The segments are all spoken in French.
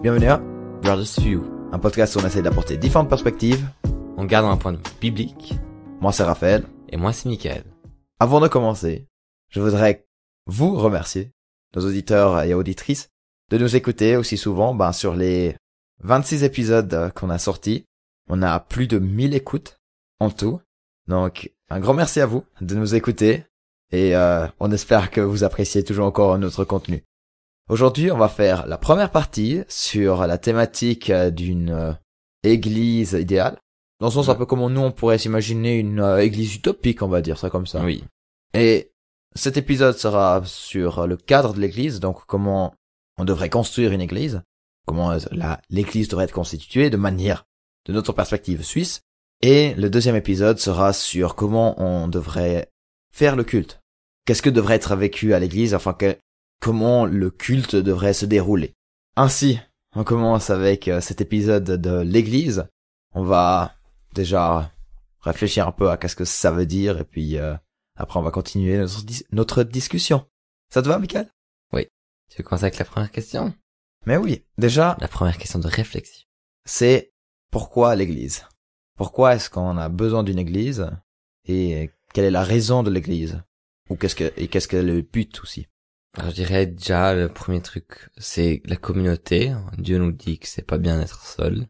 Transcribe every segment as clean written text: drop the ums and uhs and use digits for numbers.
Bienvenue à Brothers View, un podcast où on essaie d'apporter différentes perspectives en gardant un point de vue biblique. Moi c'est Raphaël. Et moi c'est Mickaël. Avant de commencer, je voudrais vous remercier, nos auditeurs et auditrices, de nous écouter aussi souvent. Sur les 26 épisodes qu'on a sortis, on a plus de 1000 écoutes en tout. Donc, un grand merci à vous de nous écouter et on espère que vous appréciez toujours encore notre contenu. Aujourd'hui, on va faire la première partie sur la thématique d'une église idéale. Dans le sens un peu comme nous, on pourrait s'imaginer une église utopique, on va dire ça comme ça. Oui. Et cet épisode sera sur le cadre de l'église, donc comment on devrait construire une église, comment l'église devrait être constituée de notre perspective suisse. Et le deuxième épisode sera sur comment on devrait faire le culte. Qu'est-ce que devrait être vécu à l'église, comment le culte devrait se dérouler. Ainsi, on commence avec cet épisode de l'église. On va déjà réfléchir un peu à qu'est-ce que ça veut dire, et puis après on va continuer notre discussion. Ça te va, Mickaël? Oui. Tu veux commencer avec la première question? Mais oui, déjà... La première question de réflexion. C'est pourquoi l'église? Pourquoi est-ce qu'on a besoin d'une église? Et quelle est la raison de l'église? Ou qu'est-ce que le but aussi? Alors, je dirais déjà, le premier truc, c'est la communauté. Dieu nous dit que c'est pas bien d'être seul.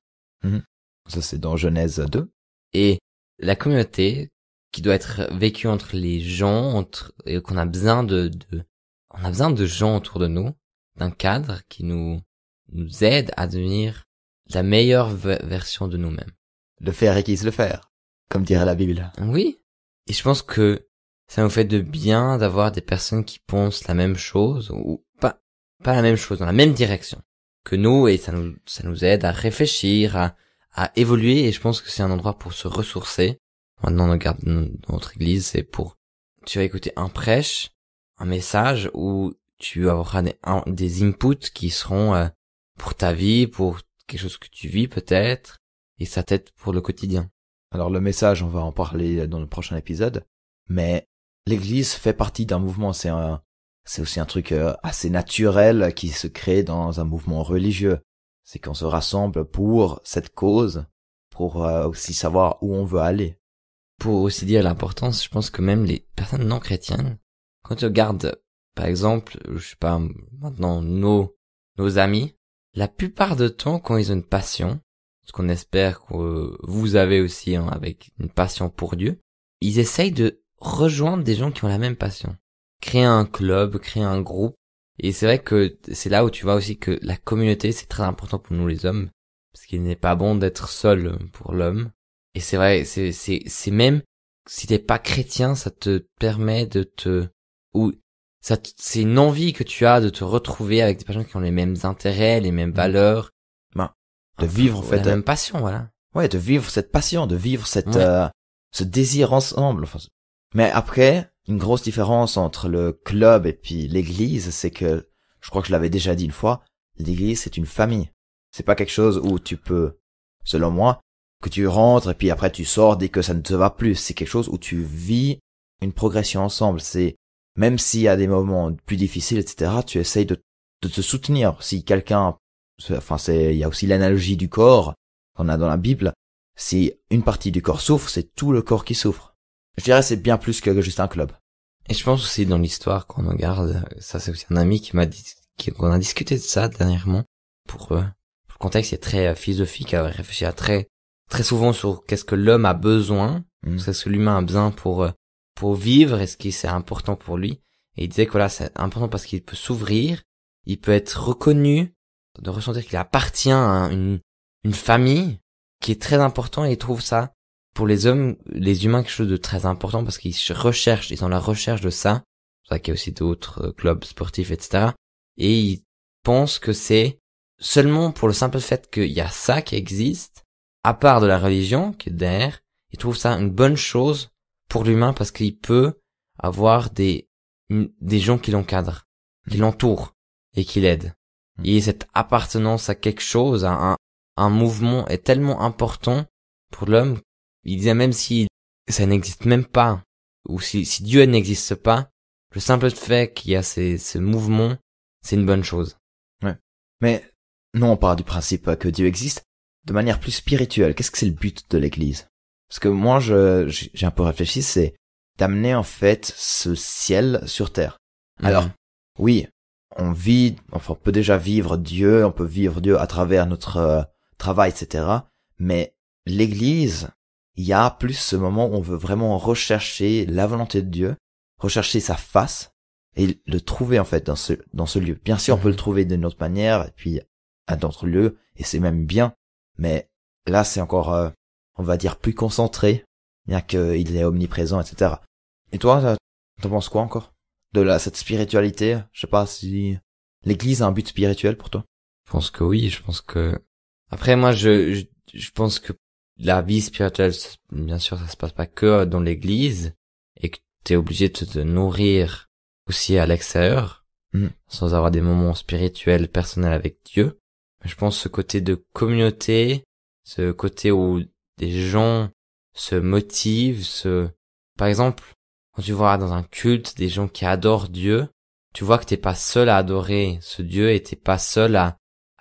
Ça, c'est dans Genèse 2. Et la communauté qui doit être vécue entre les gens, et qu'on a besoin on a besoin de gens autour de nous, d'un cadre qui nous aide à devenir la meilleure version de nous-mêmes. Le faire requise le faire, comme dirait la Bible. Oui. Et je pense que ça nous fait de bien d'avoir des personnes qui pensent la même chose, ou pas la même chose, dans la même direction que nous, et ça nous aide à réfléchir, à évoluer, et je pense que c'est un endroit pour se ressourcer. Maintenant, on regarde notre église, c'est tu vas écouter un prêche, un message, où tu auras des inputs qui seront pour ta vie, pour quelque chose que tu vis peut-être, et ça t'aide pour le quotidien. Alors le message, on va en parler dans le prochain épisode, mais l'église fait partie d'un mouvement, c'est aussi un truc assez naturel qui se crée dans un mouvement religieux. C'est qu'on se rassemble pour cette cause, pour aussi savoir où on veut aller. Pour aussi dire l'importance, je pense que même les personnes non chrétiennes, quand tu regardes, par exemple, je sais pas, maintenant, nos amis, la plupart du temps, quand ils ont une passion, ce qu'on espère que vous avez aussi, avec une passion pour Dieu, ils essayent de rejoindre des gens qui ont la même passion. Créer un club, créer un groupe. Et c'est vrai que c'est là où tu vois aussi que la communauté, c'est très important pour nous les hommes. Parce qu'il n'est pas bon d'être seul pour l'homme. Et c'est vrai, c'est même, si t'es pas chrétien, ça te permet c'est une envie que tu as de te retrouver avec des personnes qui ont les mêmes intérêts, les mêmes valeurs. De vivre, en fait. La même passion, voilà. Ouais, de vivre cette passion, de vivre ce désir ensemble. Mais après, une grosse différence entre le club et puis l'église, c'est que, je crois que je l'avais déjà dit une fois, l'église c'est une famille. C'est pas quelque chose où tu peux, selon moi, que tu rentres et puis après tu sors dès que ça ne te va plus. C'est quelque chose où tu vis une progression ensemble. C'est, même s'il y a des moments plus difficiles, etc., tu essayes de te soutenir. Si quelqu'un, il y a aussi l'analogie du corps qu'on a dans la Bible. Si une partie du corps souffre, c'est tout le corps qui souffre. Je dirais c'est bien plus que juste un club. Et je pense aussi dans l'histoire qu'on regarde, ça c'est aussi un ami qui m'a dit, qu'on a discuté de ça dernièrement. Pour le contexte, il est très philosophique, à réfléchir très souvent sur qu'est-ce que l'homme a besoin, qu'est-ce que l'humain a besoin pour vivre, et ce qui c'est important pour lui. Et il disait que voilà, c'est important parce qu'il peut s'ouvrir, il peut être reconnu, de ressentir qu'il appartient à une famille qui est très important, et il trouve ça pour les hommes, les humains, quelque chose de très important parce qu'ils ils ont la recherche de ça. C'est vrai qu'il y a aussi d'autres clubs sportifs, etc. Et ils pensent que c'est seulement pour le simple fait qu'il y a ça qui existe, à part de la religion qui est derrière. Ils trouvent ça une bonne chose pour l'humain parce qu'il peut avoir des gens qui l'encadrent, qui l'entourent et qui l'aident. Et cette appartenance à quelque chose, à un mouvement est tellement important pour l'homme. Il disait même si ça n'existe même pas, ou si Dieu n'existe pas, le simple fait qu'il y a ce mouvement, c'est une bonne chose. Ouais. Mais non, on part du principe que Dieu existe de manière plus spirituelle. Qu'est-ce que c'est le but de l'Église? Parce que moi, j'ai un peu réfléchi, c'est d'amener en fait ce ciel sur terre. Alors, oui, on peut déjà vivre Dieu, on peut vivre Dieu à travers notre travail, etc. Mais l'Église, il y a plus ce moment où on veut vraiment rechercher la volonté de Dieu, rechercher sa face et le trouver en fait dans ce lieu. Bien sûr, on peut le trouver d'une autre manière et puis à d'autres lieux et c'est même bien. Mais là, c'est encore, on va dire, plus concentré, bien qu'il est omniprésent, etc. Et toi, t'en penses quoi encore de cette spiritualité? Je sais pas si l'Église a un but spirituel pour toi. Je pense que oui, je pense que... Après, moi, je pense que la vie spirituelle, bien sûr, ça se passe pas que dans l'Église, et que t'es obligé de te nourrir aussi à l'extérieur, sans avoir des moments spirituels, personnels avec Dieu. Mais je pense ce côté de communauté, ce côté où des gens se motivent, par exemple, quand tu vois dans un culte des gens qui adorent Dieu, tu vois que t'es pas seul à adorer ce Dieu et t'es pas seul à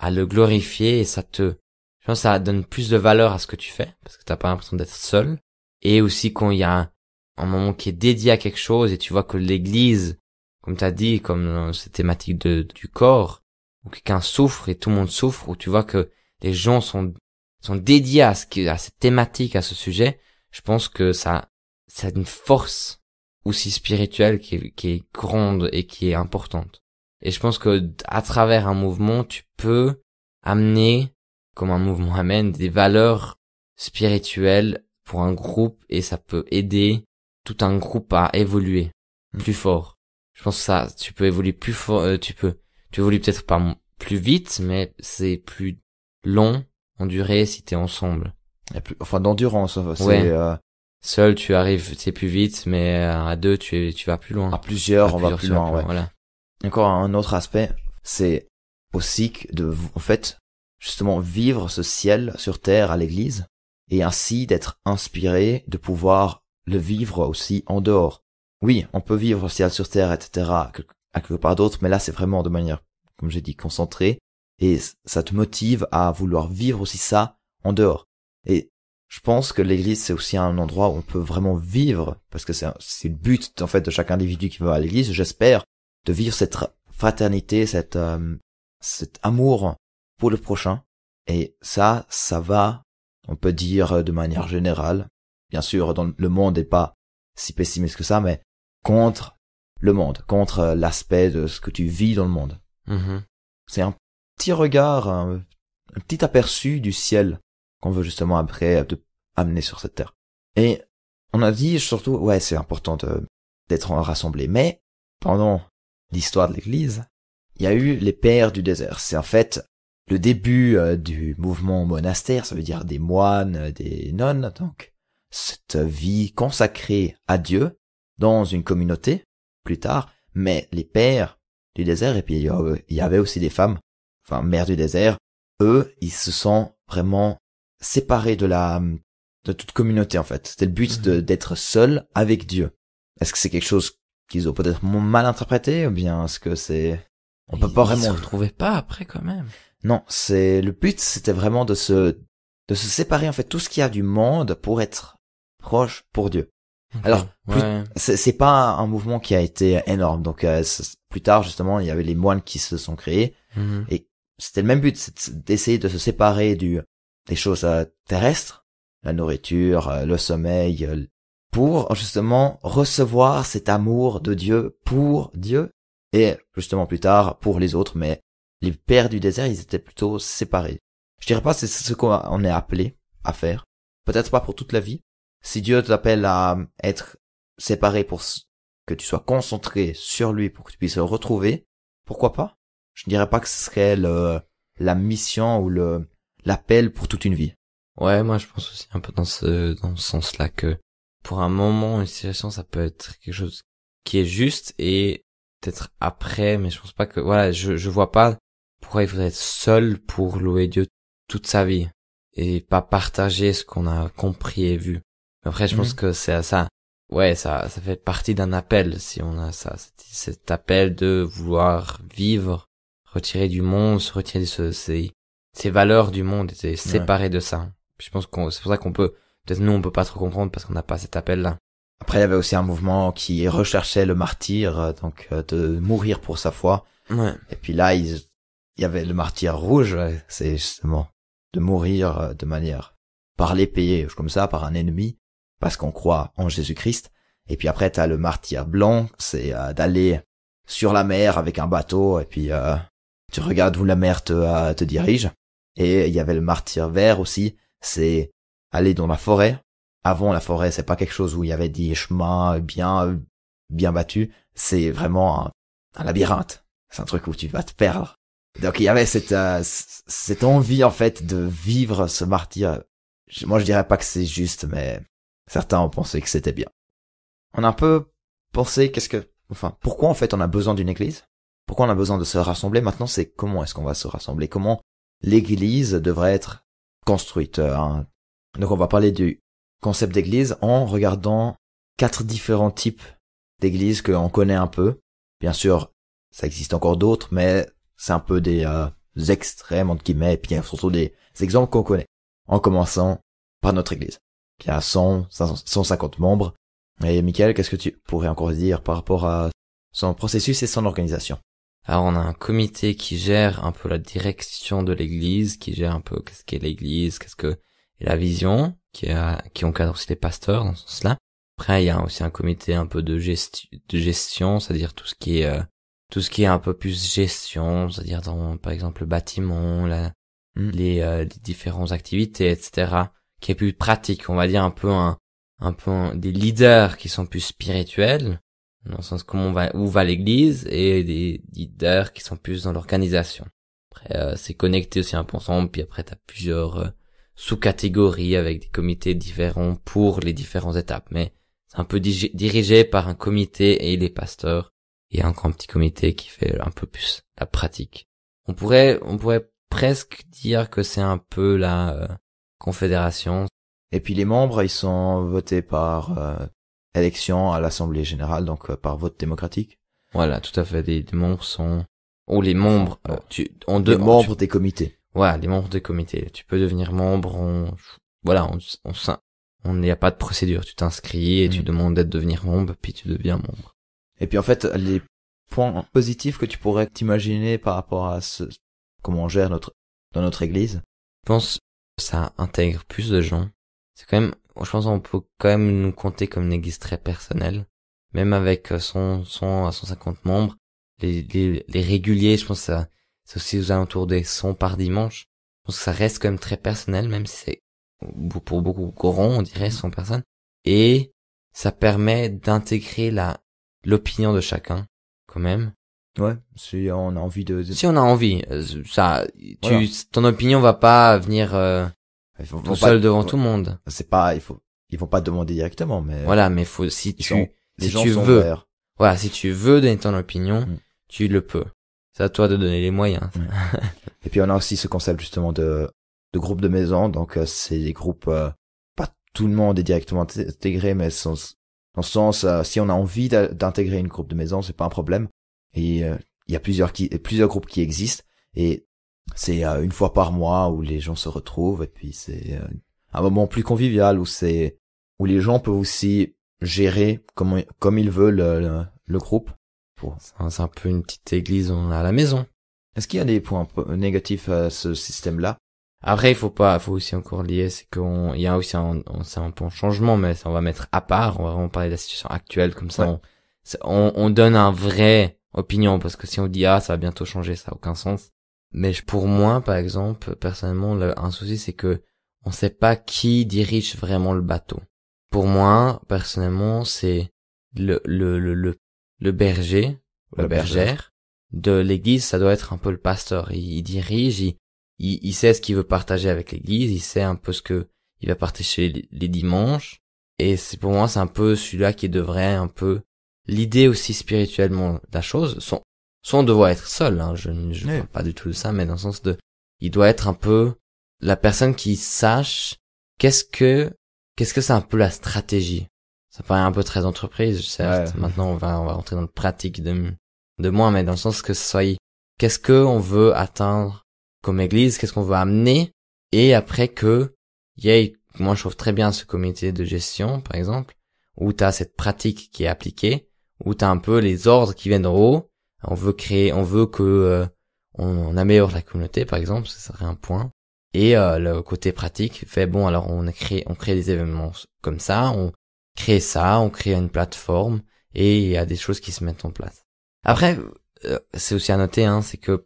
le glorifier et je pense que ça donne plus de valeur à ce que tu fais parce que t'as pas l'impression d'être seul. Et aussi quand il y a un moment qui est dédié à quelque chose et tu vois que l'Église, comme t'as dit, comme dans cette thématique du corps, où quelqu'un souffre et tout le monde souffre, où tu vois que les gens sont dédiés à cette thématique, à ce sujet, je pense que ça a une force aussi spirituelle qui est grande et qui est importante. Et je pense que à travers un mouvement, tu peux amener, comme un mouvement amène, des valeurs spirituelles pour un groupe et ça peut aider tout un groupe à évoluer plus fort. Je pense que ça, tu peux évoluer plus fort, tu évolues peut-être pas plus vite, mais c'est plus long en durée si t'es ensemble. Il y a plus, d'endurance, c'est, ouais. Seul, tu arrives, c'est plus vite, mais à deux, tu vas plus loin. À plusieurs, on va plus loin, ouais. Voilà. Encore un autre aspect, c'est aussi en fait, justement, vivre ce ciel sur terre à l'église, et ainsi d'être inspiré, de pouvoir le vivre aussi en dehors. Oui, on peut vivre le ciel sur terre, etc., à quelque part d'autre, mais là, c'est vraiment de manière, comme j'ai dit, concentrée, et ça te motive à vouloir vivre aussi ça en dehors. Et je pense que l'église, c'est aussi un endroit où on peut vraiment vivre, parce que c'est le but, en fait, de chaque individu qui va à l'église, j'espère, de vivre cette fraternité, cet amour pour le prochain. Et ça va, on peut dire de manière générale, bien sûr, le monde n'est pas si pessimiste que ça, mais contre le monde, contre l'aspect de ce que tu vis dans le monde. C'est un petit regard, un petit aperçu du ciel qu'on veut justement après amener sur cette terre. Et on a dit surtout, ouais, c'est important d'être rassemblés, mais pendant l'histoire de l'Église, il y a eu les pères du désert. C'est en fait le début du mouvement monastère, ça veut dire des moines, des nonnes, donc cette vie consacrée à Dieu dans une communauté plus tard, mais les pères du désert, et puis il y avait aussi des femmes, enfin mères du désert, eux, ils se sont vraiment séparés de toute communauté en fait. C'était le but d'être seul avec Dieu. Est-ce que c'est quelque chose qu'ils ont peut-être mal interprété, ou bien est-ce que on peut pas vraiment... Ils se retrouvaient pas après quand même. Non, le but, c'était vraiment de se séparer en fait tout ce qu'il y a du monde pour être proche pour Dieu. Okay. Alors, c'est pas un mouvement qui a été énorme. Donc, plus tard, justement, il y avait les moines qui se sont créés. Et c'était le même but, c'est d'essayer de se séparer des choses terrestres, la nourriture, le sommeil, pour justement recevoir cet amour de Dieu pour Dieu et justement plus tard pour les autres. Mais les pères du désert, ils étaient plutôt séparés. Je dirais pas c'est ce qu'on est appelé à faire. Peut-être pas pour toute la vie. Si Dieu t'appelle à être séparé pour que tu sois concentré sur lui pour que tu puisses le retrouver, pourquoi pas? Je dirais pas que ce serait la mission ou l'appel pour toute une vie. Ouais, moi je pense aussi un peu dans ce sens-là que pour un moment, une situation, ça peut être quelque chose qui est juste et peut-être après, mais je pense pas que, voilà, je vois pas pourquoi il faudrait être seul pour louer Dieu toute sa vie et pas partager ce qu'on a compris et vu. Après, je pense que c'est ça. Ouais, ça fait partie d'un appel, si on a ça, cet appel de vouloir vivre, retirer du monde, se retirer de ces valeurs du monde étaient séparées de ça. Je pense c'est pour ça qu'on peut-être nous on peut pas trop comprendre parce qu'on n'a pas cet appel-là. Après, il y avait aussi un mouvement qui recherchait le martyr, donc de mourir pour sa foi. Ouais. Et puis là, il y avait le martyr rouge, c'est justement de mourir de manière par l'épée, comme ça, par un ennemi, parce qu'on croit en Jésus-Christ. Et puis après, t'as le martyr blanc, c'est d'aller sur la mer avec un bateau, et puis tu regardes où la mer te dirige. Et il y avait le martyr vert aussi, c'est aller dans la forêt. Avant, la forêt, c'est pas quelque chose où il y avait des chemins bien battus. C'est vraiment un labyrinthe. C'est un truc où tu vas te perdre. Donc il y avait cette envie en fait de vivre ce martyr. Moi, je dirais pas que c'est juste, mais certains ont pensé que c'était bien. On a un peu pensé pourquoi en fait on a besoin d'une église? Pourquoi on a besoin de se rassembler? Maintenant, c'est comment est-ce qu'on va se rassembler? Comment l'église devrait être construite? Donc on va parler du concept d'église en regardant 4 différents types d'églises qu'on connaît un peu. Bien sûr, ça existe encore d'autres, mais c'est un peu des extrêmes entre guillemets, et puis surtout des exemples qu'on connaît. En commençant par notre église, qui a 150 membres. Et Michael, qu'est-ce que tu pourrais encore dire par rapport à son processus et son organisation? Alors on a un comité qui gère un peu la direction de l'église, qui gère un peu qu'est-ce qu'est l'église, qu'est-ce que est la vision, qui encadre aussi les pasteurs dans ce sens-là. Après il y a aussi un comité un peu de gestion, c'est-à-dire tout ce qui est un peu plus gestion, c'est-à-dire dans par exemple le bâtiment, les différentes activités, etc. qui est plus pratique, on va dire un peu des leaders qui sont plus spirituels, dans le sens où va l'église, et des leaders qui sont plus dans l'organisation. Après, c'est connecté aussi un peu ensemble, puis après t'as plusieurs sous-catégories avec des comités différents pour les différentes étapes, mais c'est un peu dirigé par un comité et les pasteurs, et encore un petit comité qui fait un peu plus la pratique. On pourrait presque dire que c'est un peu la confédération. Et puis les membres, ils sont votés par élection à l'Assemblée générale, donc par vote démocratique. Voilà, tout à fait. Les membres sont les membres les membres des comités. Voilà, les membres des comités. Tu peux devenir membre. On n'y a pas de procédure. Tu t'inscris et tu demandes devenir membre, puis tu deviens membre. Et puis en fait, les points positifs que tu pourrais t'imaginer par rapport à comment on gère dans notre église. Je pense que ça intègre plus de gens. C'est quand même, je pense qu'on peut quand même nous compter comme une église très personnelle. Même avec 100 à 150 membres. Les réguliers, je pense que c'est aussi aux alentours des 100 par dimanche. Je pense que ça reste quand même très personnel, même si c'est pour beaucoup courant, on dirait 100 personnes. Et ça permet d'intégrer l'opinion de chacun, quand même. Ouais, si on a envie Si on a envie, ton opinion va pas venir tout seul devant tout le monde. C'est pas, ils vont pas demander directement, mais voilà, mais si tu veux, voilà, si tu veux donner ton opinion, tu le peux. C'est à toi de donner les moyens. Et puis on a aussi ce concept justement de groupe de maison, donc c'est des groupes, pas tout le monde est directement intégré, mais dans le sens, si on a envie d'intégrer une groupe de maison, c'est pas un problème. Et il y a plusieurs groupes qui existent, et c'est une fois par mois où les gens se retrouvent, et puis c'est un moment plus convivial où les gens peuvent aussi gérer comme ils veulent le groupe. C'est un peu une petite église à la maison. Est-ce qu'il y a des points négatifs à ce système-là? Après, il faut aussi encore lier, c'est il y a aussi c'est un peu un changement, mais ça on va mettre à part, on va vraiment parler de la situation actuelle, comme ça on donne un vrai opinion, parce que si on dit ça va bientôt changer, ça a aucun sens. Mais pour moi, par exemple, personnellement, un souci c'est que on sait pas qui dirige vraiment le bateau. Pour moi, personnellement, c'est le berger, la bergère de l'église, ça doit être un peu le pasteur. Il dirige, il sait ce qu'il veut partager avec l'église, il sait un peu ce que il va partager les dimanches. Et pour moi, c'est un peu celui-là qui devrait un peu l'idée aussi spirituellement la chose. Son devoir être seul, hein, je parle pas du tout de ça, mais dans le sens il doit être un peu la personne qui sache qu'est-ce que c'est un peu la stratégie. Ça paraît un peu très entreprise, certes. Ouais. Maintenant, on va rentrer dans le pratique de moi, mais dans le sens que ce soit qu'est-ce que on veut atteindre comme église, qu'est-ce qu'on veut amener, et après que moi je trouve très bien ce comité de gestion, par exemple, où t'as cette pratique qui est appliquée, où t'as un peu les ordres qui viennent d'en haut. On veut que on améliore la communauté, par exemple, ce serait un point. Et le côté pratique fait bon, alors on crée des événements comme ça, on crée une plateforme, et il y a des choses qui se mettent en place. Après, c'est aussi à noter, hein, c'est que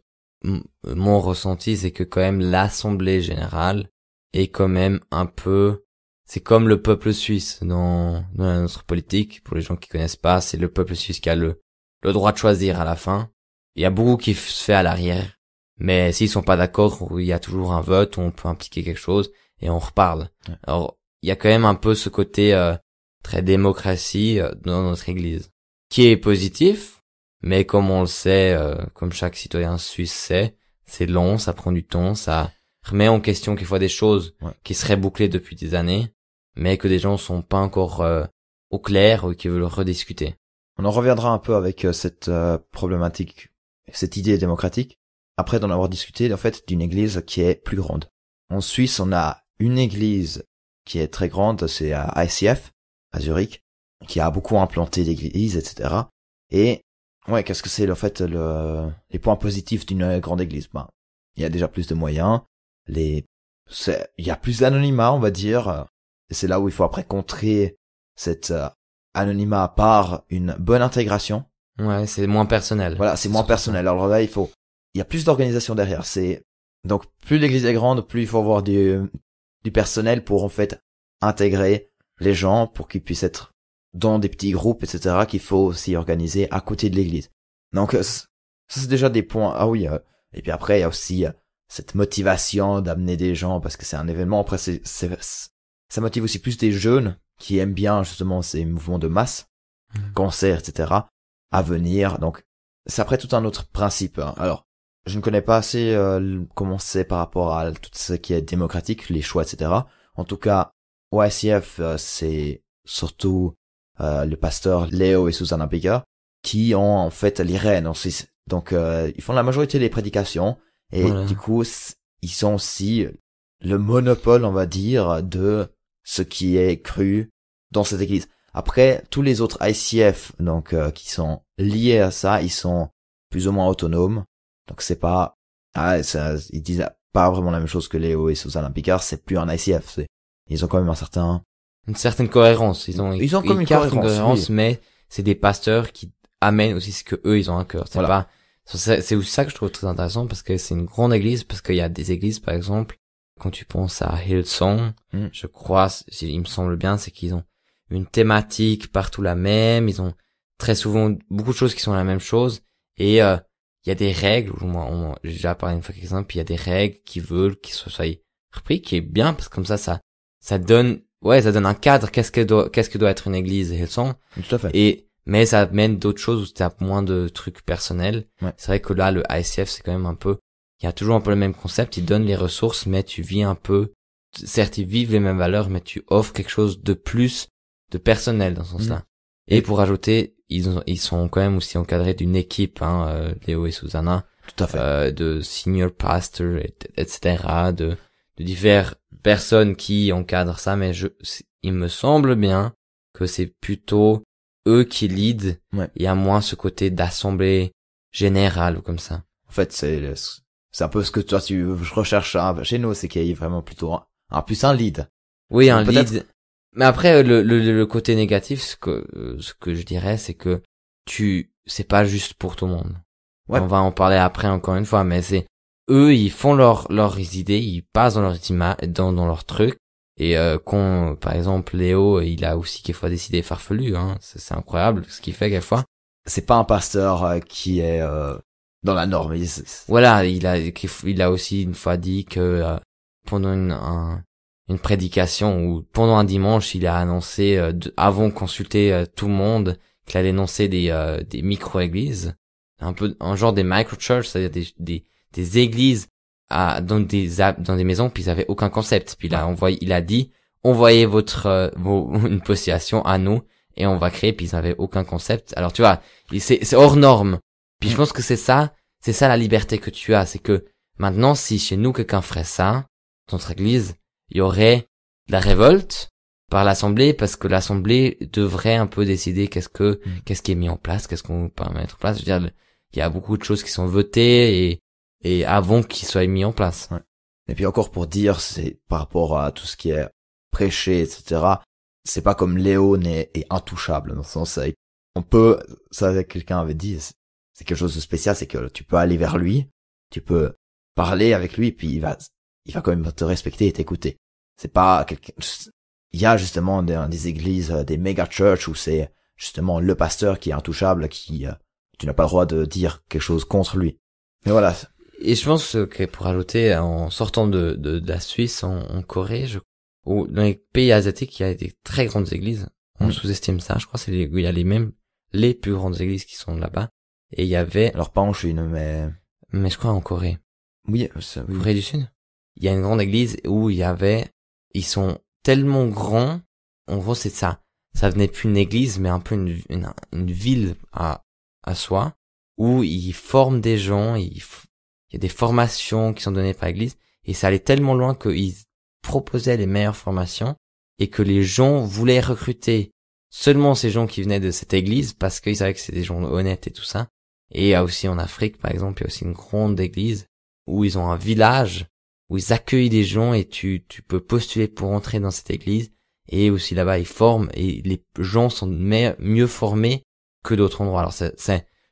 mon ressenti, c'est que quand même l'Assemblée générale est quand même un peu, c'est comme le peuple suisse dans notre politique. Pour les gens qui connaissent pas, c'est le peuple suisse qui a le droit de choisir à la fin. Il y a beaucoup qui se fait à l'arrière, mais s'ils sont pas d'accord, il y a toujours un vote où on peut impliquer quelque chose et on reparle. Ouais. Alors il y a quand même un peu ce côté très démocratie dans notre église, qui est positif, mais comme on le sait, comme chaque citoyen suisse sait, c'est long, ça prend du temps, ça remet en question quelquefois des choses qui seraient bouclées depuis des années, mais que des gens sont pas encore au clair ou qui veulent rediscuter. On en reviendra un peu avec cette problématique, cette idée démocratique, après d'en avoir discuté en fait d'une église qui est plus grande. En Suisse, on a une église qui est très grande, c'est à ICF, à Zurich, qui a beaucoup implanté d'églises, etc. Et ouais, qu'est-ce que c'est en fait les points positifs d'une grande église? Ben, il y a déjà plus de moyens, il y a plus d'anonymat, on va dire, et c'est là où il faut après contrer cet anonymat par une bonne intégration. Ouais, c'est moins personnel. Voilà, c'est moins personnel. Alors là, il y a plus d'organisation derrière. Donc plus l'église est grande, plus il faut avoir du personnel pour en fait intégrer les gens pour qu'ils puissent être dans des petits groupes, etc. qu'il faut aussi organiser à côté de l'église. Donc ça c'est déjà des points. Ah oui. Et puis après il y a aussi cette motivation d'amener des gens parce que c'est un événement. Après ça motive aussi plus des jeunes qui aiment bien justement ces mouvements de masse, concerts, etc. à venir. Donc c'est après tout un autre principe. Hein. Alors je ne connais pas assez comment c'est par rapport à tout ce qui est démocratique, les choix, etc. En tout cas, au ICF, c'est surtout le pasteur Léo et Susanna Baker qui ont en fait les rênes en Suisse. Donc ils font la majorité des prédications et du coup ils sont aussi le monopole, on va dire, de ce qui est cru dans cette église. Après, tous les autres ICF donc qui sont liés à ça, ils sont plus ou moins autonomes. Donc c'est pas ils disent pas vraiment la même chose que Léo et Susanna Picard, c'est plus un ICF, ils ont quand même une certaine cohérence, ils ont comme une cohérence, oui. Mais c'est des pasteurs qui amènent aussi ce que eux ils ont à cœur. C'est aussi ça que je trouve très intéressant parce que c'est une grande église, parce qu'il y a des églises par exemple, quand tu penses à Hillsong, je crois, il me semble bien, c'est qu'ils ont une thématique partout la même, ils ont très souvent beaucoup de choses qui sont la même chose et il y a des règles, j'ai déjà parlé une fois quelques-uns, puis il y a des règles qui veulent qu'ils soient repris, qui est bien, parce que comme ça donne un cadre, qu'est-ce que doit être une église, Hillsong. Tout à fait. Mais ça amène d'autres choses où t'as moins de trucs personnels. Ouais. C'est vrai que là, le ICF, c'est quand même un peu, il y a toujours un peu le même concept, ils donnent les ressources, mais tu vis un peu, certes, ils vivent les mêmes valeurs, mais tu offres quelque chose de plus, de personnel dans ce sens-là. Et pour ajouter, ils sont quand même aussi encadrés d'une équipe, Léo et Susanna. Tout à fait. De senior pastor, etc., de diverses personnes qui encadrent ça, mais il me semble bien que c'est plutôt eux qui lead. Ouais. Il y a moins ce côté d'assemblée générale ou comme ça. En fait, c'est un peu ce que toi tu recherches chez nous, c'est qu'il y a vraiment plutôt plus un lead. Oui, un lead. Mais après, le côté négatif, ce que je dirais, c'est que c'est pas juste pour tout le monde. Ouais. On va en parler après encore une fois, mais c'est, eux, ils font leurs idées, ils passent dans dans leurs trucs, et par exemple, Léo, il a aussi quelquefois des idées farfelues, c'est incroyable, ce qu'il fait quelquefois. C'est pas un pasteur qui est, dans la norme. Voilà, il a aussi une fois dit que, pendant une prédication ou pendant un dimanche, il a annoncé avant de consulter tout le monde qu'il allait annoncer des micro-églises, un genre des micro-church, c'est-à-dire des églises dans des maisons, puis ils avaient aucun concept. Puis là, il a dit envoyez une postulation à nous et on va créer, puis ils avaient aucun concept. Alors tu vois, c'est hors norme. Puis je pense que c'est ça la liberté que tu as, c'est que Maintenant, si chez nous quelqu'un ferait ça, dans notre église, il y aurait de la révolte par l'assemblée, parce que l'assemblée devrait un peu décider qu'est-ce qui est mis en place, qu'est-ce qu'on peut mettre en place. Je veux dire, il y a beaucoup de choses qui sont votées et avant qu'ils soient mis en place. Ouais. Et puis encore pour dire, c'est par rapport à tout ce qui est prêché, etc. C'est pas comme Léon est intouchable, dans le sens, on peut, ça quelqu'un avait dit, c'est quelque chose de spécial, c'est que tu peux aller vers lui, tu peux parler avec lui, puis il va quand même te respecter et t'écouter. C'est pas quelqu'un, il y a justement des églises, des méga church où c'est justement le pasteur qui est intouchable, tu n'as pas le droit de dire quelque chose contre lui. Mais voilà. Et je pense que pour ajouter, en sortant de la Suisse, en Corée, ou dans les pays asiatiques, il y a des très grandes églises. On sous-estime ça, je crois, il y a les plus grandes églises qui sont là-bas. Et il y avait... Alors pas en Chine, mais je crois en Corée. Oui. Corée du Sud. Il y a une grande église où ils sont tellement grands. En gros, c'est ça. Ça venait plus une église, mais un peu une ville à soi, où ils forment des gens, il y a des formations qui sont données par l'église, et ça allait tellement loin qu'ils proposaient les meilleures formations, et que les gens voulaient recruter seulement ces gens qui venaient de cette église, parce qu'ils savaient que c'était des gens honnêtes et tout ça. Et il y a aussi en Afrique, par exemple, il y a aussi une grande église, où ils ont un village, où ils accueillent des gens, et tu peux postuler pour entrer dans cette église, et aussi là-bas ils forment, et les gens sont mieux formés que d'autres endroits. Alors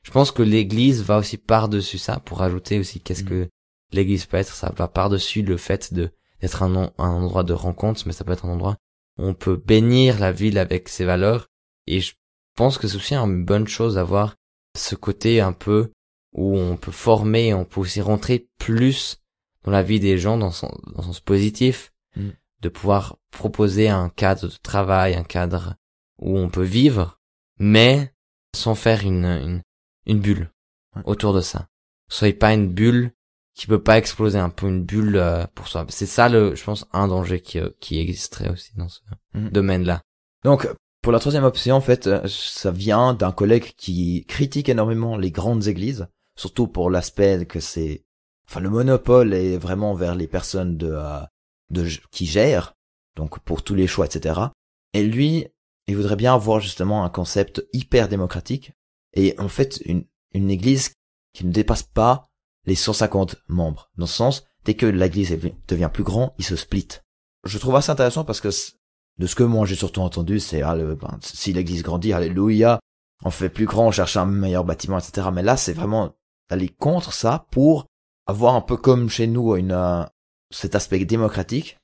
je pense que l'église va aussi par-dessus ça, pour ajouter aussi qu'est-ce que l'église peut être. Ça va par-dessus le fait d'être un endroit de rencontre, mais ça peut être un endroit où on peut bénir la ville avec ses valeurs. Et je pense que c'est aussi une bonne chose d'avoir ce côté un peu où on peut former, on peut aussi rentrer plus dans la vie des gens dans son sens positif, de pouvoir proposer un cadre de travail, un cadre où on peut vivre, mais sans faire une bulle autour de ça. Soyez pas une bulle qui peut pas exploser, un peu une bulle pour soi. C'est ça je pense, un danger qui existerait aussi dans ce domaine-là. Donc, pour la troisième option, en fait, ça vient d'un collègue qui critique énormément les grandes églises, surtout pour l'aspect que le monopole est vraiment vers les personnes qui gèrent, donc pour tous les choix, etc. Et lui, il voudrait bien avoir justement un concept hyper démocratique, et en fait, une église qui ne dépasse pas les 150 membres. Dans ce sens, dès que l'église devient plus grand, il se split. Je trouve assez intéressant parce que de ce que moi j'ai surtout entendu, c'est si l'église grandit, alléluia, on fait plus grand, on cherche un meilleur bâtiment, etc. Mais là, c'est vraiment aller contre ça pour avoir un peu comme chez nous cet aspect démocratique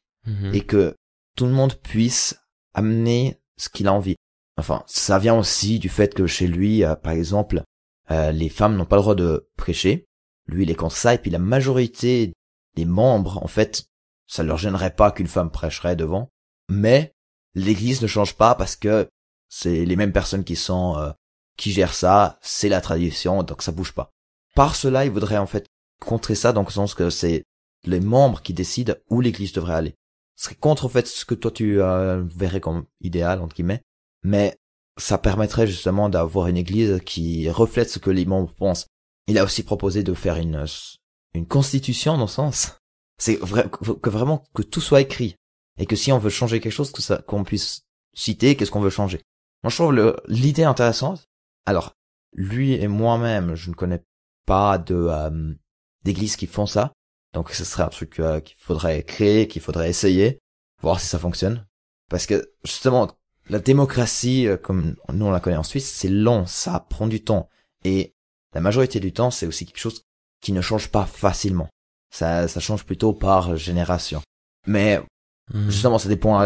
et que tout le monde puisse amener ce qu'il a envie. Enfin, ça vient aussi du fait que chez lui, par exemple, les femmes n'ont pas le droit de prêcher. Lui, il est contre ça, et puis la majorité des membres, en fait, ça leur gênerait pas qu'une femme prêcherait devant. Mais l'église ne change pas parce que c'est les mêmes personnes qui gèrent ça, c'est la tradition, donc ça bouge pas. Par cela, il voudrait en fait contrer ça dans le sens que c'est les membres qui décident où l'église devrait aller. Ce serait contre en fait ce que toi tu verrais comme idéal entre guillemets, mais ça permettrait justement d'avoir une église qui reflète ce que les membres pensent. Il a aussi proposé de faire une constitution dans ce sens. C'est vrai que vraiment que tout soit écrit et que si on veut changer quelque chose, qu'on puisse citer qu'est-ce qu'on veut changer. Moi je trouve l'idée intéressante. Alors lui et moi-même, je ne connais pas d'églises qui font ça. Donc ce serait un truc qu'il faudrait créer, qu'il faudrait essayer, voir si ça fonctionne. Parce que justement, la démocratie, comme nous on la connaît en Suisse, c'est long, ça prend du temps. Et la majorité du temps, c'est aussi quelque chose qui ne change pas facilement. Ça change plutôt par génération. Mais justement, ça dépend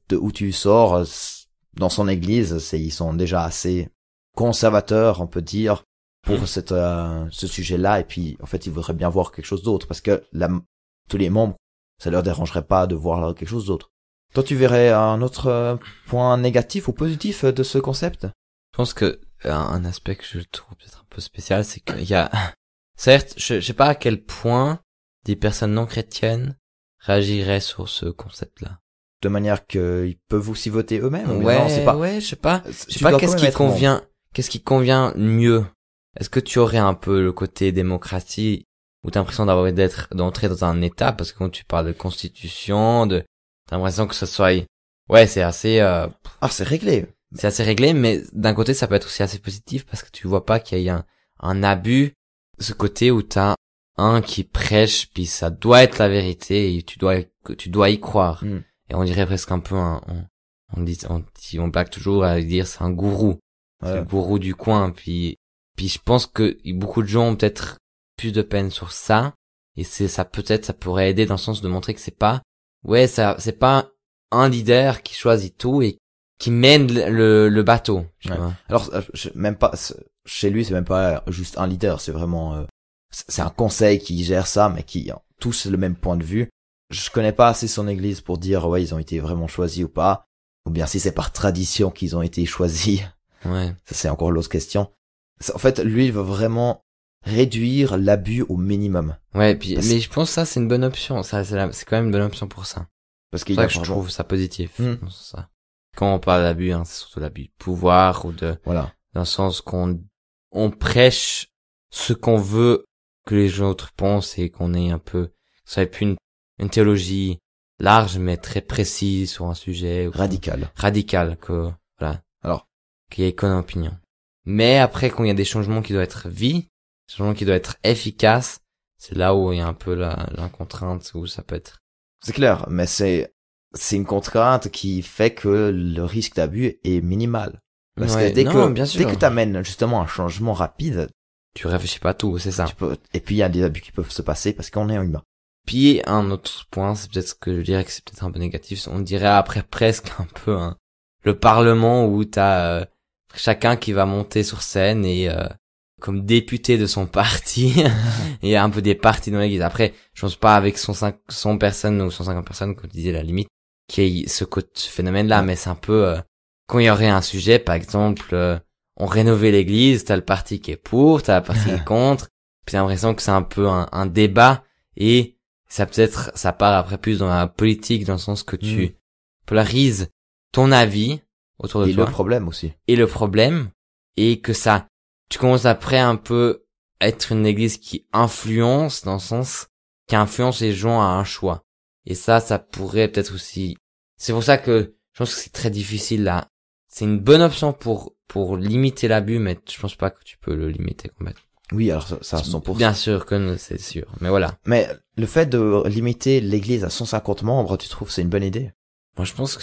de où tu sors. Dans son église, ils sont déjà assez conservateurs, on peut dire, pour ce sujet-là, et puis en fait ils voudraient bien voir quelque chose d'autre parce que tous les membres, ça leur dérangerait pas de voir quelque chose d'autre. Toi tu verrais un autre point négatif ou positif de ce concept? Je pense que un aspect que je trouve peut-être un peu spécial, c'est qu'il y a certes, je sais pas à quel point des personnes non chrétiennes réagiraient sur ce concept-là. De manière qu'ils peuvent aussi voter eux-mêmes. Ouais, je sais pas qu'est-ce qui convient mieux. Est-ce que tu aurais un peu le côté démocratie où t'as l'impression d'entrer dans un état, parce que quand tu parles de constitution, t'as l'impression que ce soit, ouais, c'est assez, c'est réglé. c'est assez réglé, mais d'un côté, ça peut être aussi assez positif, parce que tu vois pas qu'il y a un abus, ce côté où t'as un qui prêche, puis ça doit être la vérité, et tu dois y croire. Et on dirait presque un peu on blague toujours à dire c'est un gourou. Ouais. C'est le gourou du coin, puis je pense que beaucoup de gens ont peut-être plus de peine sur ça, et ça pourrait aider dans le sens de montrer que c'est pas un leader qui choisit tout et qui mène le bateau. Ouais. Alors, même pas, chez lui, c'est même pas juste un leader, c'est vraiment, c'est un conseil qui gère ça, mais qui ont tous le même point de vue. Je connais pas assez son église pour dire, ouais, ils ont été vraiment choisis ou pas, ou bien si c'est par tradition qu'ils ont été choisis. Ouais. Ça, c'est encore l'autre question. En fait, lui, il veut vraiment réduire l'abus au minimum. Ouais, mais je pense que ça, c'est une bonne option. C'est quand même une bonne option pour ça. Parce que je trouve ça positif. Ça. Quand on parle d'abus, c'est surtout l'abus de pouvoir ou dans le sens qu'on prêche ce qu'on veut que les autres pensent et qu'on ait un peu, ça ait plus une théologie large mais très précise sur un sujet. Radical, que, voilà. Alors. Qu'il y ait qu'une opinion. Mais après, quand il y a des changements qui doivent être des changements qui doivent être efficaces, c'est là où il y a un peu la contrainte, où ça peut être. C'est clair, mais c'est une contrainte qui fait que le risque d'abus est minimal. Parce que dès que t'amènes justement un changement rapide, tu réfléchis pas à tout, c'est ça. Et puis il y a des abus qui peuvent se passer parce qu'on est humain. Puis un autre point, c'est peut-être ce que je dirais que c'est peut-être un peu négatif, on dirait après presque un peu le Parlement où t'as chacun qui va monter sur scène et comme député de son parti, il y a un peu des partis dans l'église. Après, je pense pas avec 100 personnes ou 150 personnes, comme tu disais, la limite, qu'il y ait ce phénomène-là, mais c'est un peu quand il y aurait un sujet, par exemple, on rénovait l'église, t'as le parti qui est pour, t'as le parti qui est contre, puis t'as l'impression que c'est un peu un débat, et ça part après plus dans la politique, dans le sens que tu polarises ton avis autour de toi. Et le problème aussi. Et que tu commences après un peu à être une église qui influence, dans le sens qui influence les gens à un choix. Et ça pourrait peut-être aussi, c'est pour ça que je pense que c'est très difficile là. C'est une bonne option pour limiter l'abus, mais je pense pas que tu peux le limiter complètement. Oui, alors ça 100%. Bien sûr que c'est sûr, mais voilà. Mais le fait de limiter l'église à 150 membres, tu trouves c'est une bonne idée? Moi, je pense que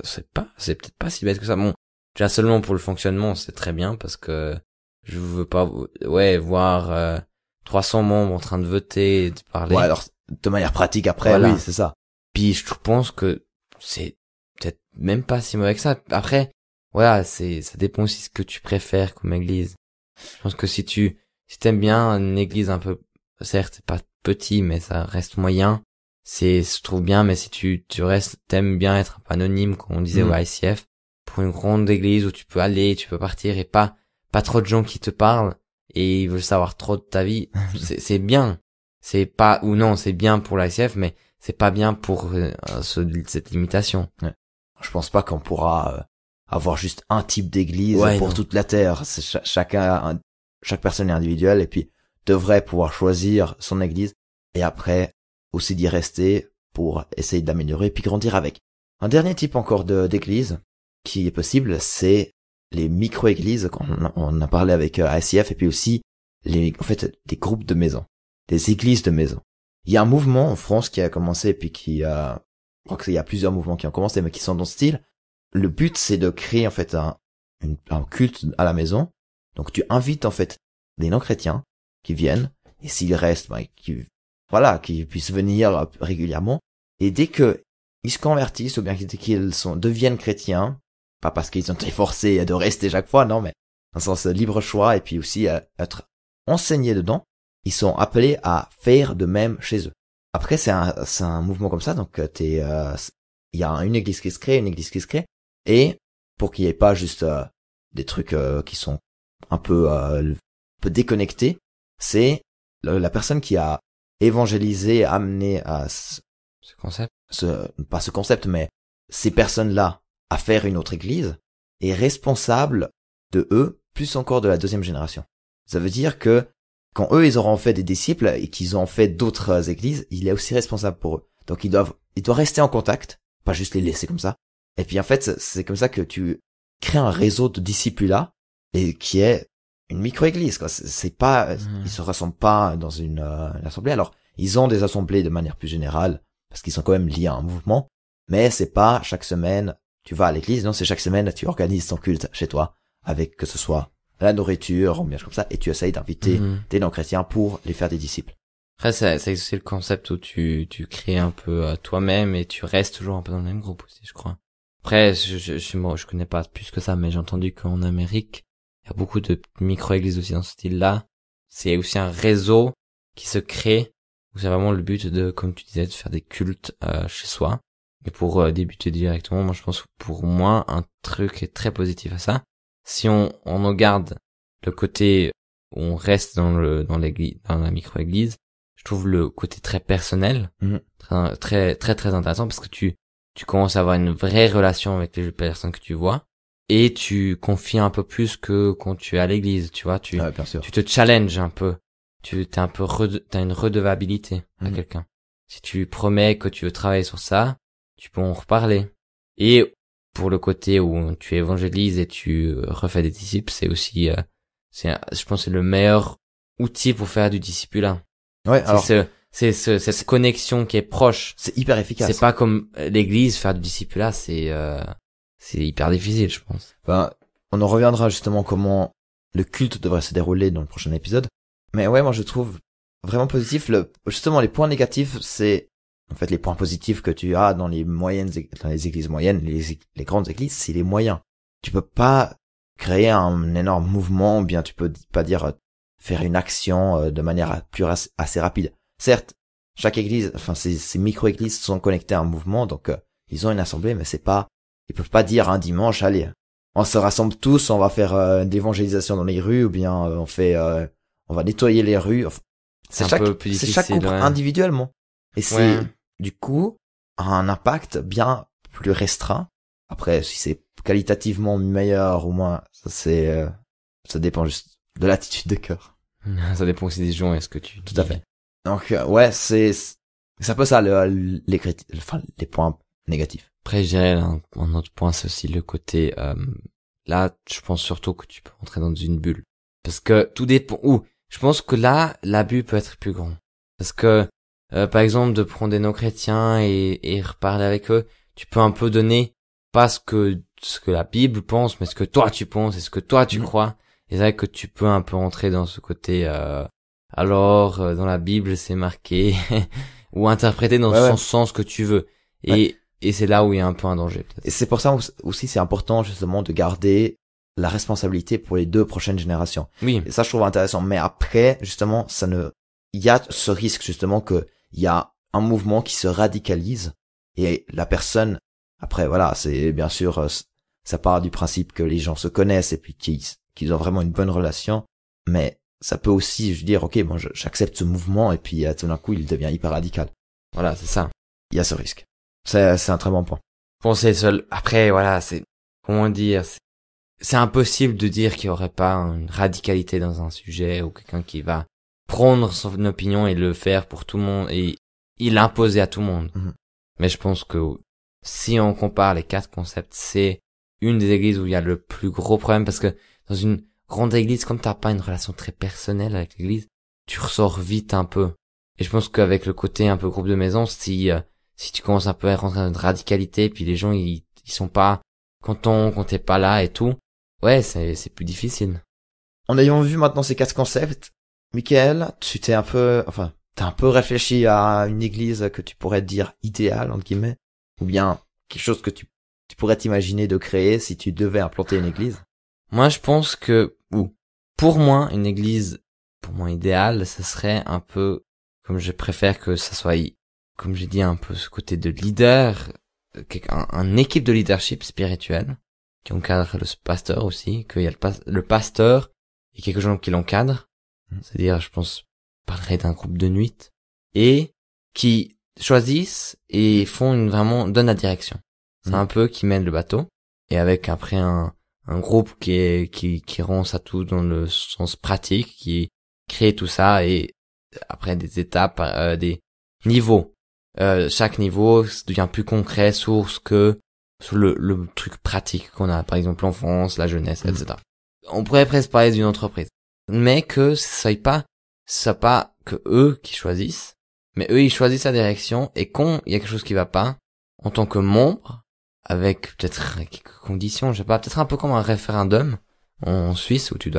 c'est peut-être pas si bête que ça. Bon, déjà seulement pour le fonctionnement, c'est très bien parce que je veux pas, voir 300 membres en train de voter, et de parler. Ouais, alors de manière pratique après, voilà. Oui, c'est ça. Puis je pense que c'est peut-être même pas si mauvais que ça. Après, voilà, ça dépend aussi de ce que tu préfères comme église. Je pense que si t'aimes bien une église un peu, certes, c'est pas petit, mais ça reste moyen, je trouve bien, mais si t'aimes bien être un peu anonyme, comme on disait au ICF, pour une grande église où tu peux aller, tu peux partir et pas trop de gens qui te parlent et ils veulent savoir trop de ta vie, c'est bien. C'est bien pour l'ICF, mais c'est pas bien pour cette limitation. Ouais. Je pense pas qu'on pourra avoir juste un type d'église pour toute la terre. Chaque personne est individuelle et puis devrait pouvoir choisir son église et après aussi d'y rester pour essayer d'améliorer puis grandir avec. Un dernier type encore d'église qui est possible, c'est les micro-églises. On a parlé avec ICF et puis aussi des groupes de maisons, des églises de maisons. Il y a un mouvement en France qui a commencé puis je crois qu'il y a plusieurs mouvements qui ont commencé mais qui sont dans ce style. Le but c'est de créer en fait un culte à la maison. Donc tu invites en fait des non-chrétiens qui viennent et s'ils restent, qui puissent venir régulièrement. Et dès que ils se convertissent ou bien qu'ils deviennent chrétiens, pas parce qu'ils ont été forcés de rester chaque fois, non, mais dans le sens libre choix et puis aussi être enseignés dedans, ils sont appelés à faire de même chez eux. Après c'est un mouvement comme ça, donc il y a une église qui se crée, et pour qu'il n'y ait pas juste des trucs qui sont un peu déconnectés, c'est la personne qui a évangélisé, amené à ce concept, pas ce concept, mais ces personnes-là à faire une autre église est responsable de eux, plus encore de la deuxième génération. Ça veut dire que quand eux, ils auront fait des disciples et qu'ils ont fait d'autres églises, il est aussi responsable pour eux. Donc il doit rester en contact, pas juste les laisser comme ça. Et puis en fait, c'est comme ça que tu crées un réseau de discipulats et qui est une micro-église, quoi. C'est pas, ils se ressemblent pas dans une assemblée. Alors, ils ont des assemblées de manière plus générale parce qu'ils sont quand même liés à un mouvement, mais c'est pas chaque semaine tu vas à l'église, non, c'est chaque semaine tu organises ton culte chez toi avec que ce soit la nourriture ou bien comme ça et tu essayes d'inviter des non-chrétiens pour les faire des disciples. Après, c'est aussi le concept où tu crées un peu toi-même et tu restes toujours un peu dans le même groupe aussi, je crois. Après, je connais pas plus que ça, mais j'ai entendu qu'en Amérique, il y a beaucoup de micro-églises aussi dans ce style-là. C'est aussi un réseau qui se crée, où c'est vraiment le but de, comme tu disais, de faire des cultes chez soi. Et pour débuter directement, moi je pense que pour moi, un truc est très positif à ça. Si on regarde le côté où on reste dans l'église, dans la micro-église, je trouve le côté très personnel, très intéressant parce que tu commences à avoir une vraie relation avec les personnes que tu vois et tu confies un peu plus que quand tu es à l'église, tu vois, Ouais, bien sûr. tu te challenges un peu. T'as une redevabilité à quelqu'un. Si tu lui promets que tu veux travailler sur ça, tu peux en reparler. Et pour le côté où tu évangélises et tu refais des disciples, c'est aussi, je pense que c'est le meilleur outil pour faire du discipulat. Ouais, alors. C'est cette connexion qui est proche. C'est hyper efficace. C'est pas comme l'église, faire du discipulat, c'est hyper difficile, je pense. Ben, on en reviendra justement comment le culte devrait se dérouler dans le prochain épisode. Mais ouais, moi je trouve vraiment positif justement les points négatifs, c'est en fait les points positifs que tu as dans les églises moyennes, les grandes églises, c'est les moyens. Tu peux pas créer un énorme mouvement, ou bien tu peux pas dire faire une action de manière assez rapide. Certes, chaque église, enfin ces micro-églises sont connectées à un mouvement, donc ils ont une assemblée, mais ils peuvent pas dire un dimanche, allez, on se rassemble tous, on va faire d'évangélisation dans les rues, ou bien on va nettoyer les rues. Enfin, c'est un peu plus difficile. C'est chaque groupe individuellement. Et c'est, du coup, un impact bien plus restreint. Après, si c'est qualitativement meilleur ou moins, ça dépend juste de l'attitude de cœur. Ça dépend aussi des gens, est-ce que tu... Tout à fait. Donc, ouais, c'est un peu ça, les points négatifs. Après, je dirais, un autre point, c'est aussi le côté, là, je pense surtout que tu peux entrer dans une bulle. Parce que tout dépend je pense que là, l'abus peut être plus grand. Parce que, par exemple, de prendre des non-chrétiens et reparler avec eux, tu peux un peu donner, pas ce que la Bible pense, mais ce que toi tu penses et ce que toi tu crois. Et c'est vrai que tu peux un peu entrer dans ce côté, dans la Bible, c'est marqué, ou interpréter dans son sens que tu veux. Et c'est là où il y a un peu un danger, peut-être. Et c'est pour ça aussi, c'est important, justement, de garder la responsabilité pour les 2 prochaines générations. Oui. Et ça, je trouve intéressant. Mais après, justement, il y a ce risque, justement, que il y a un mouvement qui se radicalise et la personne, après, voilà, c'est bien sûr, ça part du principe que les gens se connaissent et puis qu'ils ont vraiment une bonne relation. Mais ça peut aussi, je veux dire, ok, bon, j'accepte ce mouvement et puis tout d'un coup, il devient hyper radical. Voilà, c'est ça. Il y a ce risque. C'est un très bon point. Bon, c'est seul. Après, voilà, comment dire, c'est impossible de dire qu'il y aurait pas une radicalité dans un sujet ou quelqu'un qui va prendre son opinion et le faire pour tout le monde et l'imposer à tout le monde. Mais je pense que si on compare les 4 concepts, c'est une des églises où il y a le plus gros problème parce que dans une grande église, comme t'as pas une relation très personnelle avec l'église, tu ressors vite un peu. Et je pense qu'avec le côté un peu groupe de maison, si tu commences un peu à rentrer dans une radicalité, puis les gens ils sont pas contents quand t'es pas là et tout, ouais, c'est plus difficile. En ayant vu maintenant ces 4 concepts, Michael, t'as un peu réfléchi à une église que tu pourrais dire idéale, entre guillemets, ou bien quelque chose que tu pourrais t'imaginer de créer si tu devais implanter une église? Moi, je pense que, pour moi, une église, pour moi idéale, ce serait un peu, comme je préfère que ça soit, comme j'ai dit, un peu ce côté de leader, un équipe de leadership spirituel, qui encadre le pasteur aussi, qu'il y a le pasteur et quelques gens qui l'encadrent. C'est-à-dire, je pense, parlerait d'un groupe de nuit, et qui choisissent et donnent la direction. C'est un peu qui mène le bateau, et avec après un groupe qui rend ça tout dans le sens pratique, qui créer tout ça et après des étapes, des niveaux. Chaque niveau devient plus concret sur le truc pratique qu'on a, par exemple l'enfance, la jeunesse, etc. On pourrait presque parler d'une entreprise, mais que ce soit pas que eux qui choisissent, mais eux ils choisissent la direction et quand il y a quelque chose qui va pas, en tant que membre, avec peut-être quelques conditions, je sais pas, peut-être un peu comme un référendum en Suisse où tu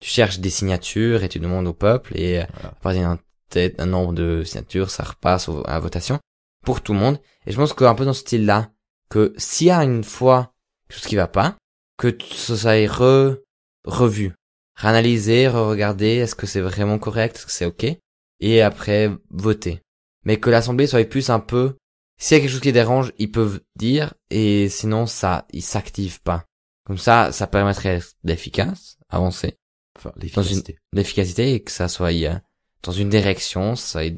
cherches des signatures et tu demandes au peuple et par exemple un nombre de signatures, ça repasse à la votation pour tout le monde. Et je pense qu'un peu dans ce style-là, que s'il y a une fois quelque chose qui va pas, que ça ait revu, réanalyser, re-regarder, est-ce que c'est vraiment correct, est-ce que c'est ok, et après voter. Mais que l'assemblée soit plus un peu, s'il y a quelque chose qui dérange, ils peuvent dire, et sinon ils s'activent pas. Comme ça permettrait d'être efficace, avancer. Enfin, l'efficacité. L'efficacité et que ça soit dans une direction, ça ait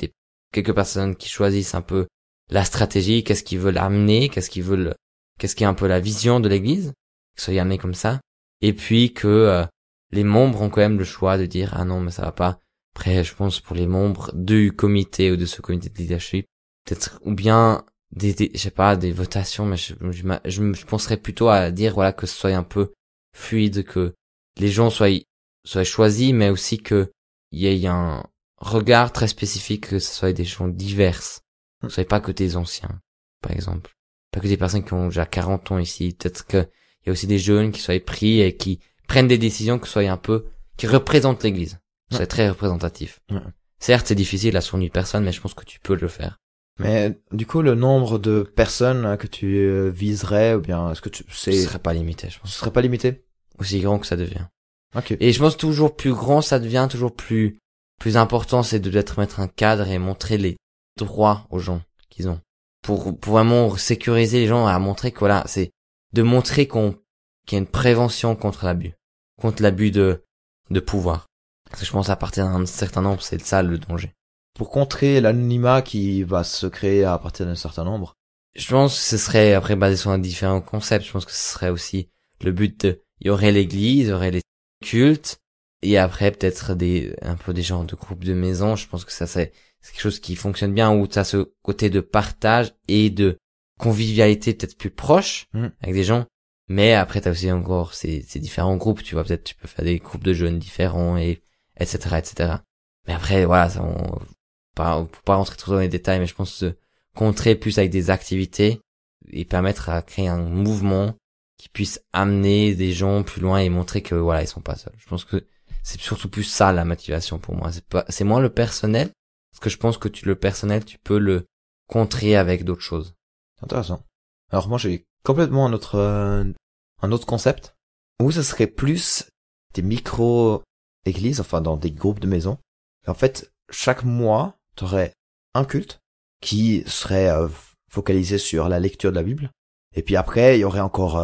quelques personnes qui choisissent un peu la stratégie, qu'est-ce qu'ils veulent amener, qu'est-ce qui est un peu la vision de l'église, que ça soit amené comme ça. Et puis que les membres ont quand même le choix de dire ah non mais ça va pas. Après je pense pour les membres du comité ou de ce comité de leadership, peut-être ou bien je sais pas des votations, mais je penserais plutôt à dire voilà que ce soit un peu fluide, que les gens soient choisis, mais aussi que il y ait un regard très spécifique, que ce soit des gens diverses. Ce soit pas que des anciens, par exemple. Pas que des personnes qui ont déjà 40 ans ici. Peut-être que il y a aussi des jeunes qui soient pris et qui prennent des décisions qui soient un peu, qui représentent l'église. Qui soient très représentatifs. Certes, c'est difficile à 100 personnes, mais je pense que tu peux le faire. Mais, du coup, le nombre de personnes que tu viserais, ou bien, est-ce que ce serait pas limité, je pense. Ce serait pas limité? Aussi grand que ça devient. Ok. Et je pense toujours plus grand, ça devient toujours plus important, c'est de peut-être mettre un cadre et montrer les droits aux gens qu'ils ont. Pour vraiment sécuriser les gens, à montrer que voilà, c'est de montrer qu'il y a une prévention contre l'abus de pouvoir. Parce que je pense à partir d'un certain nombre, c'est ça le danger. Pour contrer l'anonymat qui va se créer à partir d'un certain nombre. Je pense que ce serait après basé sur un différent concept. Je pense que ce serait aussi le but il y aurait l'église, il y aurait les cultes, et après peut-être un peu des genres de groupes de maisons. Je pense que ça c'est quelque chose qui fonctionne bien, où tu as ce côté de partage et de convivialité peut-être plus proche avec des gens. Mais après t'as aussi encore ces différents groupes, tu vois, peut-être tu peux faire des groupes de jeunes différents et etc. Mais après voilà, ça on pas rentrer trop dans les détails, mais je pense se contrer plus avec des activités et permettre à créer un mouvement qui puisse amener des gens plus loin et montrer que voilà, ils sont pas seuls. Je pense que c'est surtout plus ça la motivation pour moi. C'est moins le personnel, parce que je pense que le personnel, tu peux le contrer avec d'autres choses. Intéressant. Alors moi j'ai complètement un autre concept où ce serait plus des micro-églises, enfin dans des groupes de maisons. Et en fait, chaque mois, tu aurais un culte qui serait focalisé sur la lecture de la Bible. Et puis après, il y aurait encore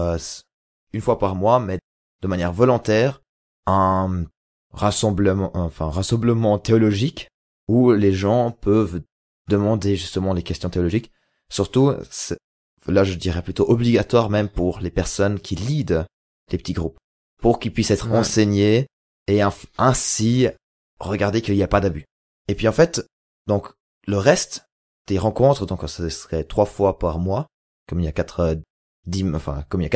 une fois par mois, mais de manière volontaire, un rassemblement théologique où les gens peuvent demander justement les questions théologiques. Surtout, là je dirais plutôt obligatoire même pour les personnes qui leadent les petits groupes, pour qu'ils puissent être enseignés et ainsi regarder qu'il n'y a pas d'abus. Et puis en fait, donc le reste des rencontres, donc ce serait 3 fois par mois, comme il y a 4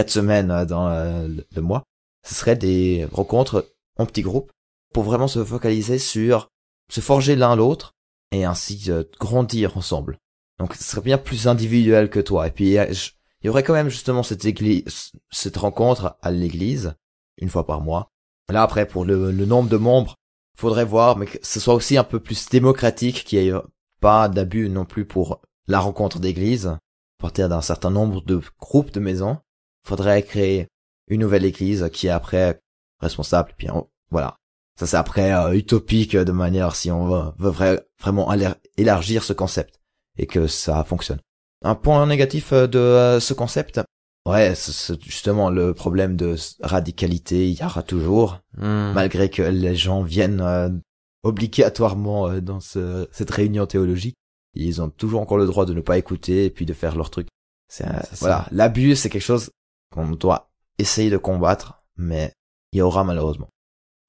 semaines dans le mois, ce serait des rencontres en petits groupes pour vraiment se focaliser sur se forger l'un l'autre et ainsi grandir ensemble. Donc ce serait bien plus individuel que toi. Et puis il y aurait quand même justement cette rencontre à l'église une fois par mois. Là après pour le nombre de membres, faudrait voir, mais que ce soit aussi un peu plus démocratique, qu'il n'y ait pas d'abus non plus pour la rencontre d'église. À partir d'un certain nombre de groupes de maisons, faudrait créer une nouvelle église qui est après responsable. Puis voilà, ça c'est après utopique de manière si on veut vraiment élargir ce concept et que ça fonctionne. Un point négatif de ce concept, c'est justement le problème de radicalité. Il y aura toujours, malgré que les gens viennent obligatoirement dans cette réunion théologique, ils ont toujours encore le droit de ne pas écouter et puis de faire leur truc. Voilà, l'abus c'est quelque chose qu'on doit essayer de combattre, mais il y aura malheureusement.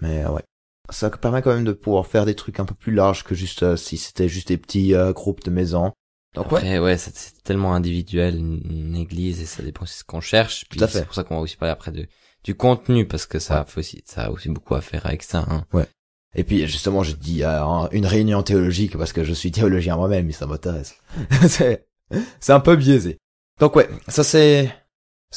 Mais ouais. ça permet quand même de pouvoir faire des trucs un peu plus larges que juste si c'était juste des petits groupes de maisons. Donc après, ouais, c'est tellement individuel une église et ça dépend aussi de ce qu'on cherche. Puis tout à fait. c'est pour ça qu'on va aussi parler après du contenu parce que ça a aussi beaucoup à faire avec ça. Hein. Ouais. Et puis justement, je dis une réunion théologique parce que je suis théologien moi-même et ça m'intéresse. c'est un peu biaisé. Donc ouais, ça c'est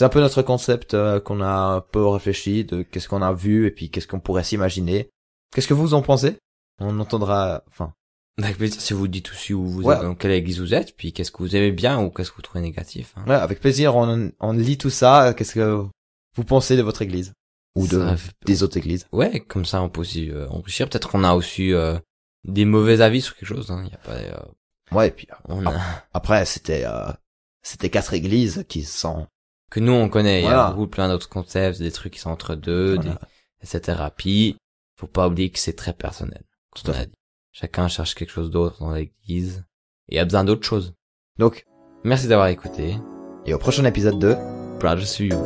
un peu notre concept qu'on a un peu réfléchi de qu'est-ce qu'on a vu et puis qu'est-ce qu'on pourrait s'imaginer. Qu'est-ce que vous en pensez? On entendra, enfin. Avec plaisir, si vous dites aussi où vous Ouais. êtes, dans quelle église vous êtes, puis qu'est-ce que vous aimez bien ou qu'est-ce que vous trouvez négatif. Hein. Ouais, avec plaisir, on lit tout ça. Qu'est-ce que vous pensez de votre église? Ou des autres églises? Ouais, comme ça on peut aussi enrichir. Peut-être qu'on a aussi des mauvais avis sur quelque chose. Hein. Y a pas. Ouais, et puis On a... après c'était 4 églises qui sont que nous on connaît. Il y a Voilà. beaucoup plein d'autres concepts, des trucs qui sont entre deux, Voilà. etc. Puis faut pas oublier que c'est très personnel. Tout Comme à on a fait. dit. Chacun cherche quelque chose d'autre dans l'église et a besoin d'autre chose. Donc, Merci d'avoir écouté. et au prochain épisode de Proud to see you.